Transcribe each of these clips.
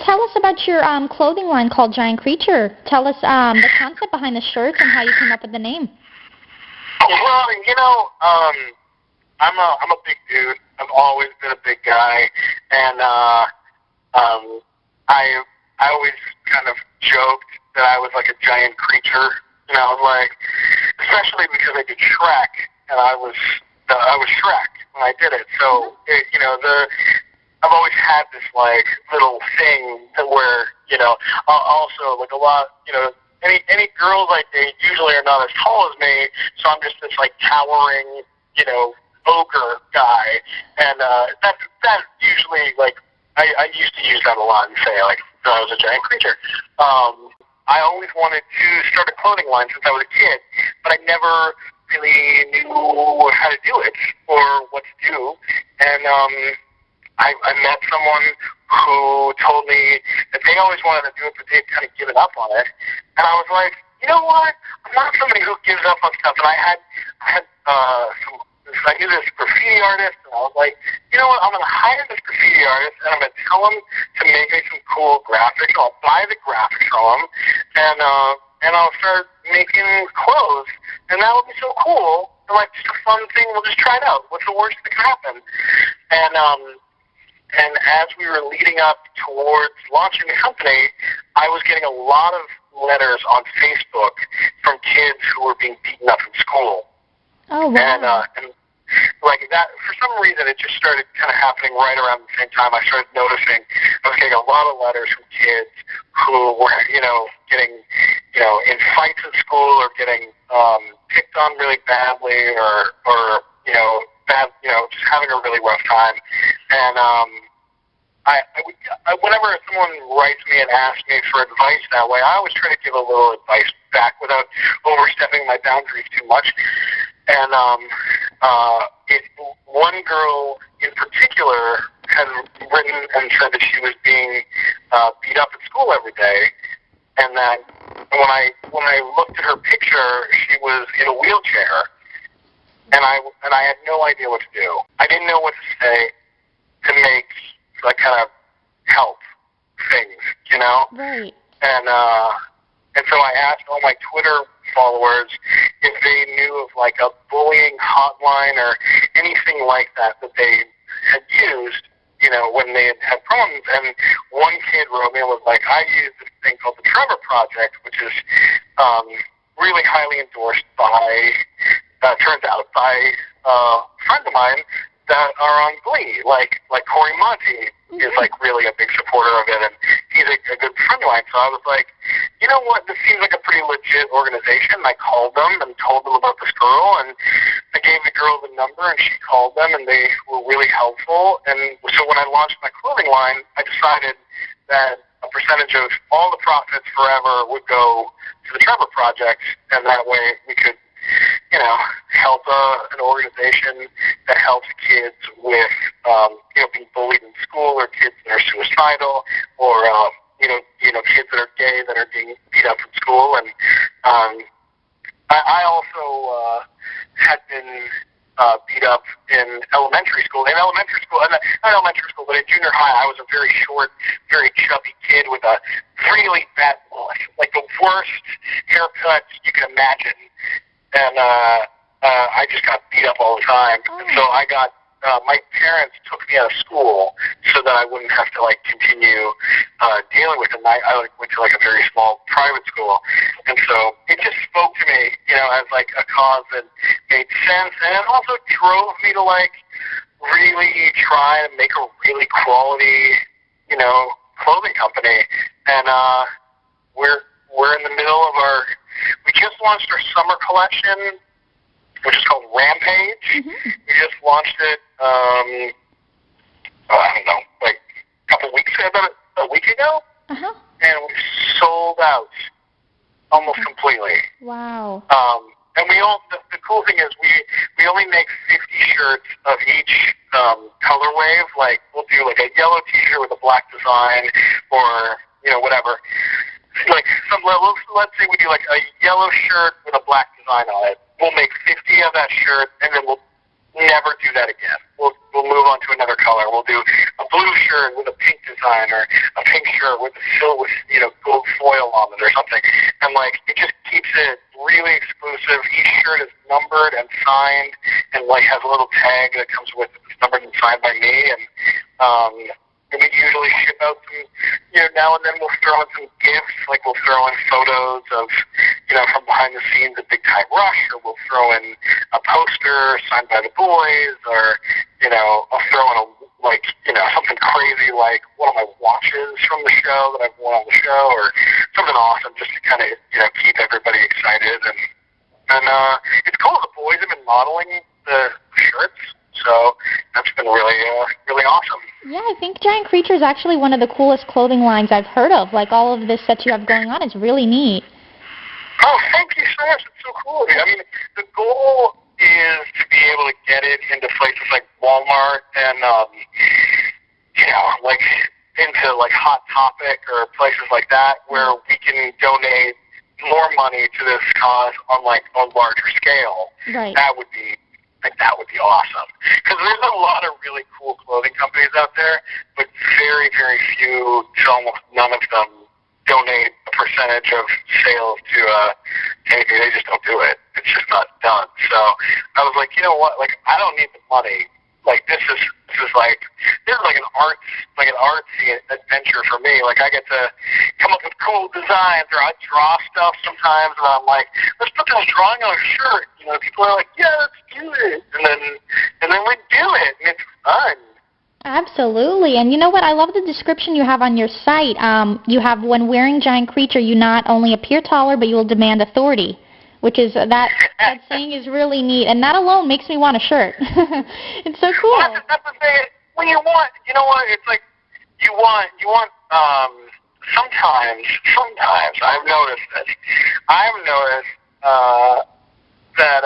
tell us about your clothing line called Giant Creature. Tell us the concept behind the shirts and how you came up with the name. Well, I'm a big dude. I've always been a big guy, and I always kind of joked that I was like a giant creature. Like, especially because I did Shrek, and I was Shrek when I did it. So I've always had this like little thing where also like a lot any girls I date usually are not as tall as me, so I'm just this like towering ogre guy, and that usually like I used to use that a lot and say like that I was a giant creature. I always wanted to start a clothing line since I was a kid, but I never really knew how to do it or what to do, and I met someone who told me that they always wanted to do it, but they'd kind of given up on it. And I was like, you know what? I'm not somebody who gives up on stuff. And I knew this graffiti artist, and I was like, you know what? I'm going to hire this graffiti artist, and I'm going to tell him to make me some cool graphics. I'll buy the graphics from him, and I'll start making clothes, and that would be so cool. And like, just a fun thing. We'll just try it out. What's the worst that can happen? And as we were leading up towards launching the company, I was getting a lot of letters on Facebook from kids who were being beaten up in school. Oh, wow. And like that, for some reason, it just started kind of happening right around the same time. I started noticing I was getting a lot of letters from kids who were, getting, in fights in school or getting picked on really badly or just having a really rough time. And whenever someone writes me and asks me for advice that way, I always try to give a little advice back without overstepping my boundaries too much. And one girl in particular had written and said that she was being beat up at school every day, and that when I looked at her picture, she was in a wheelchair. And I had no idea what to do. I didn't know what to say to make, like, kind of help things, Right. And so I asked all my Twitter followers if they knew of, like, a bullying hotline or anything like that they had used, when they had problems. And one kid wrote me and was like, I use this thing called the Trevor Project, which is really highly endorsed by... turns out by friends of mine that are on Glee, like Corey Monty is like really a big supporter of it, and he's a good friend of mine. So I was like, you know what, this seems like a pretty legit organization. I called them and told them about this girl, and I gave the girl the number, and she called them, and they were really helpful. And so when I launched my clothing line, I decided that a percentage of all the profits forever would go to the Trevor Project, and that way we could help an organization that helps kids with, being bullied in school, or kids that are suicidal, or, kids that are gay that are being beat up in school. And I also had been beat up in elementary school. In elementary school, not elementary school, but in junior high, I was a very short, very chubby kid with a really bad mullet, like the worst haircut you can imagine. And I just got beat up all the time. Oh. And so I got, my parents took me out of school so that I wouldn't have to, like, continue dealing with it. And I went to, like, a very small private school. And so it just spoke to me, as, like, a cause that made sense. And it also drove me to, like, really try to make a really quality, clothing company. And we're in the middle of we just launched our summer collection, which is called Rampage. Mm-hmm. We just launched it, I don't know, like a couple weeks ago, about a week ago. Uh-huh. And we sold out almost completely. Wow. And the cool thing is we only make 50 shirts of each color wave. Like, we'll do like a yellow t-shirt with a black design, or, whatever. Like, let's say we do like a yellow shirt with a black design on it. We'll make 50 of that shirt, and then we'll never do that again. We'll move on to another color. We'll do a blue shirt with a pink design, or a pink shirt with gold foil on it or something. And like it just keeps it really exclusive. Each shirt is numbered and signed, and like has a little tag that comes with it. It's numbered and signed by me, and we usually ship out some, now and then we'll throw in some gifts, like we'll throw in photos of, from behind the scenes at Big Time Rush, or we'll throw in a poster signed by the boys, or, I'll throw in something crazy like one of my watches from the show that I've worn on the show, or something awesome just to kind of, keep everybody excited. And it's cool. The boys have been modeling the shirts, so that's been really, really awesome. Yeah, I think Giant Creature is actually one of the coolest clothing lines I've heard of. Like, all of this that you have going on is really neat. Oh, thank you so much. It's so cool. I mean, the goal is to be able to get it into places like Walmart and, into like Hot Topic or places like that where we can donate more money to this cause on larger scale. Right. That would be awesome. Because there's a lot of really cool clothing companies out there, but very, very few, to almost none of them, donate a percentage of sales to anything. They just don't do it. It's just not done. So I was like, you know what? Like, I don't need the money. Like, this is like an artsy adventure for me. Like, I get to come up with cool designs, or I draw stuff sometimes, and I'm like, let's put this drawing on a shirt. People are like, yeah, let's do it, and then we do it, and it's fun. Absolutely. And you know what? I love the description you have on your site. You have, when wearing Giant Creature, you not only appear taller, but you will demand authority, which is, that saying is really neat. And that alone makes me want a shirt. It's so cool. Well, that's the thing. When you want, it's like, you want, sometimes, I've noticed this. I've noticed that,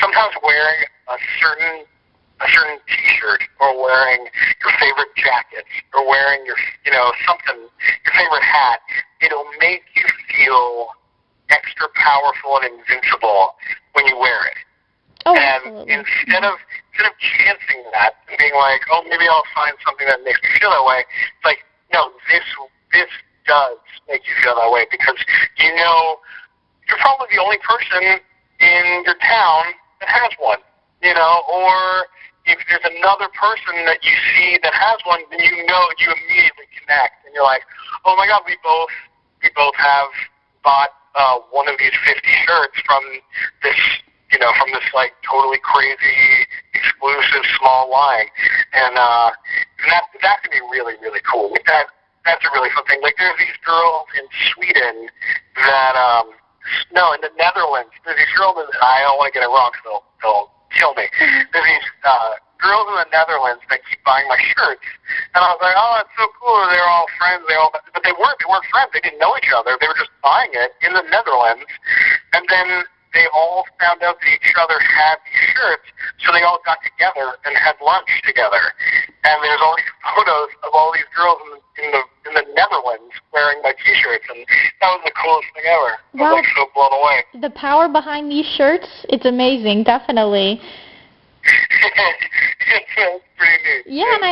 sometimes wearing a certain T-shirt, or wearing your favorite jacket, or wearing your favorite hat, it'll make you feel extra powerful and invincible when you wear it. Oh, and absolutely. instead of chancing that and being like, oh, maybe I'll find something that makes me feel that way, it's like, no, this does make you feel that way, because you're probably the only person in your town that has one, or if there's another person that you see that has one, then you immediately connect, and you're like, oh my God, we both have bought one of these 50 shirts from this, from this like totally crazy, exclusive small line, and that can be really, really cool. Like that's a really fun thing. Like, there's these girls in Sweden that in the Netherlands. There's these girls, and I don't want to get it wrong, so they'll kill me. There's these girls in the Netherlands that keep buying my shirts, and I was like, oh, that's so cool. They're all friends. But they weren't friends. They didn't know each other. They were just buying it in the Netherlands, and then they all found out that each other had these shirts, so they all got together and had lunch together. And there's all these photos of all these girls in the Netherlands wearing my T-shirts, and that was the coolest thing ever. I was like so blown away. The power behind these shirts, it's amazing, definitely. It's pretty neat. Yeah, and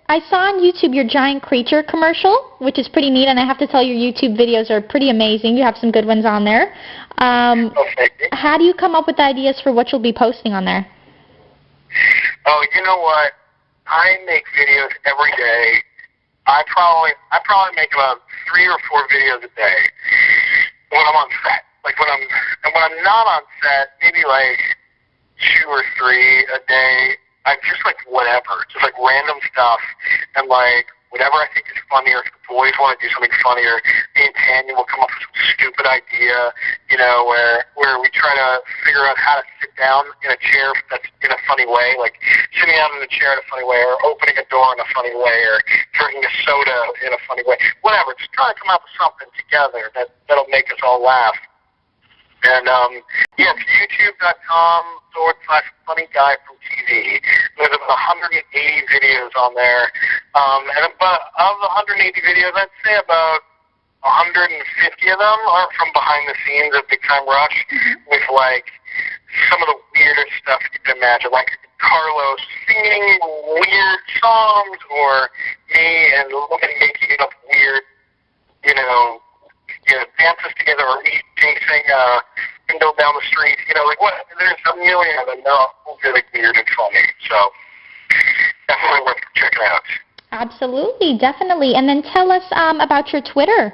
I saw on YouTube your Giant Creature commercial, which is pretty neat, and I have to tell your YouTube videos are pretty amazing. You have some good ones on there. How do you come up with the ideas for what you'll be posting on there? Oh, you know what? I make videos every day. I probably make about 3 or 4 videos a day when I'm on set. Like when I'm not on set, maybe like 2 or 3 a day. I just like whatever, just like random stuff, and like whatever I think is funnier. If the boys want to do something funnier, me and Tanya will come up with some stupid idea, where we try to figure out how to sit down in a chair that's in a funny way, like sitting down in a chair in a funny way, or opening a door in a funny way, or drinking a soda in a funny way. Whatever, just try to come up with something together that'll make us all laugh. And it's youtube.com/funnyguy-from-TV. There's about 180 videos on there. And about of the 180 videos, I'd say about 150 of them are from behind the scenes of Big Time Rush, with like some of the weirdest stuff you can imagine, like Carlos singing songs, or me and Logan making up weird, dances together, or me chasing window down the street. Like what? There's a million of them. They're all really weird and funny. So definitely worth checking out. Absolutely, definitely. And then tell us about your Twitter.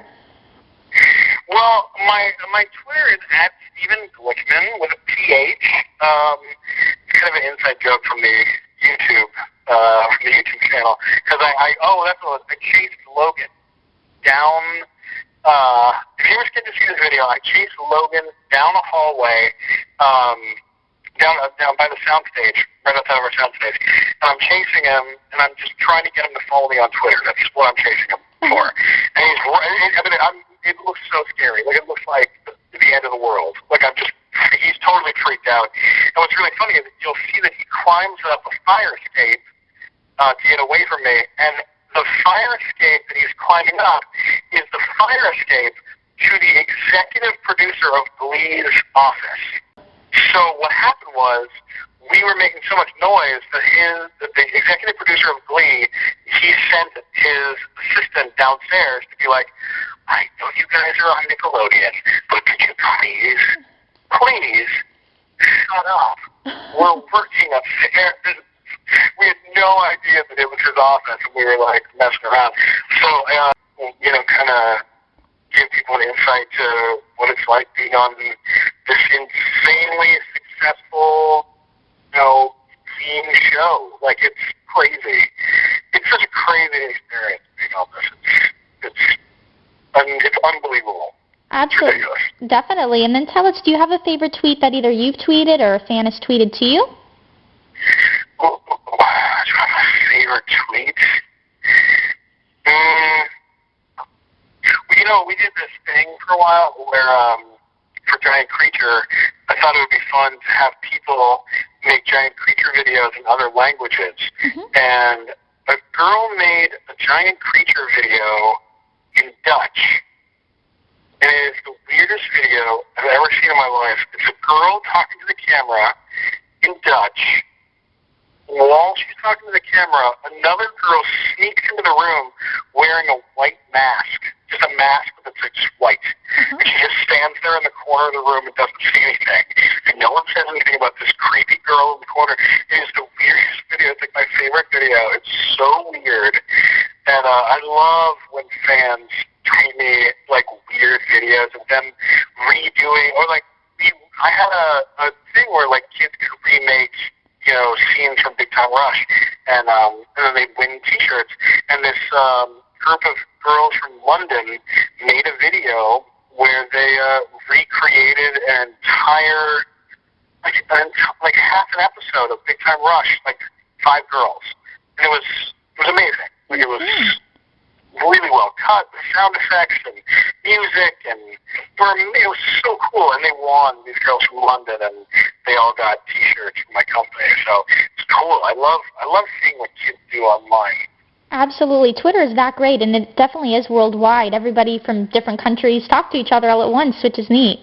Well, my Twitter is at Stephen Glickman with a PH. It's kind of an inside joke from the YouTube channel, because that's what I chased Logan down. If you ever get to see this video, I chased Logan down a hallway, down by the soundstage, right outside of our soundstage, and I'm chasing him, and I'm just trying to get him to follow me on Twitter. That's just what I'm chasing him for. And it looks so scary. Like, it looks like the end of the world. Like, he's totally freaked out. And what's really funny is that you'll see that he climbs up a fire escape to get away from me, and the fire escape that he's climbing up is the fire escape to the executive producer of Glee's office. So what happened was, we were making so much noise that the executive producer of Glee, he sent his assistant downstairs to be like, I know you guys are on Nickelodeon, but could you please shut up? We're working upstairs. We had no idea that it was his office, and we were like messing around. So, kind of give people an insight to what it's like being on this insanely successful, theme show. Like, it's crazy. It's such a crazy experience being on this. It's unbelievable. Absolutely. Definitely. And then tell us, do you have a favorite tweet that either you've tweeted or a fan has tweeted to you? Do I have a favorite tweet? We did this thing for a while where, for Giant Creature, I thought it would be fun to have people make Giant Creature videos in other languages. Mm-hmm. And a girl made a Giant Creature video in Dutch. And it is the weirdest video I've ever seen in my life. It's a girl talking to the camera in Dutch. While she's talking to the camera, another girl sneaks into the room wearing a white mask. Just a mask that's just white. Mm-hmm. And she just stands there in the corner of the room and doesn't see anything. And no one says anything about this creepy girl in the corner. It is the weirdest video. It's like my favorite video. It's so weird. And I love when fans tweet me like weird videos of them redoing, or like I had a thing where like kids could remake scenes from Big Time Rush, and then they'd win T-shirts. And this group of girls from London made a video where they recreated an entire, like half an episode of Big Time Rush, like 5 girls, and it was amazing. Like, it was really well cut, the sound effects and music, and it was so cool. And they won, these girls from London, and they all got T-shirts from my company. So it's cool. I love seeing what kids do online. Absolutely. Twitter is that great, and it definitely is worldwide. Everybody from different countries talk to each other all at once, which is neat.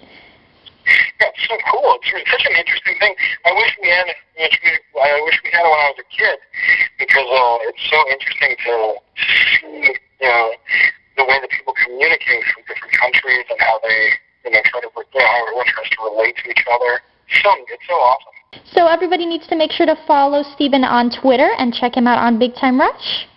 Yeah, it's so cool. It's such an interesting thing. I wish we had it when I was a kid, because it's so interesting to see, the way that people communicate from different countries and how they, try to, how everyone tries to relate to each other. It's so awesome. So everybody needs to make sure to follow Stephen on Twitter and check him out on Big Time Rush.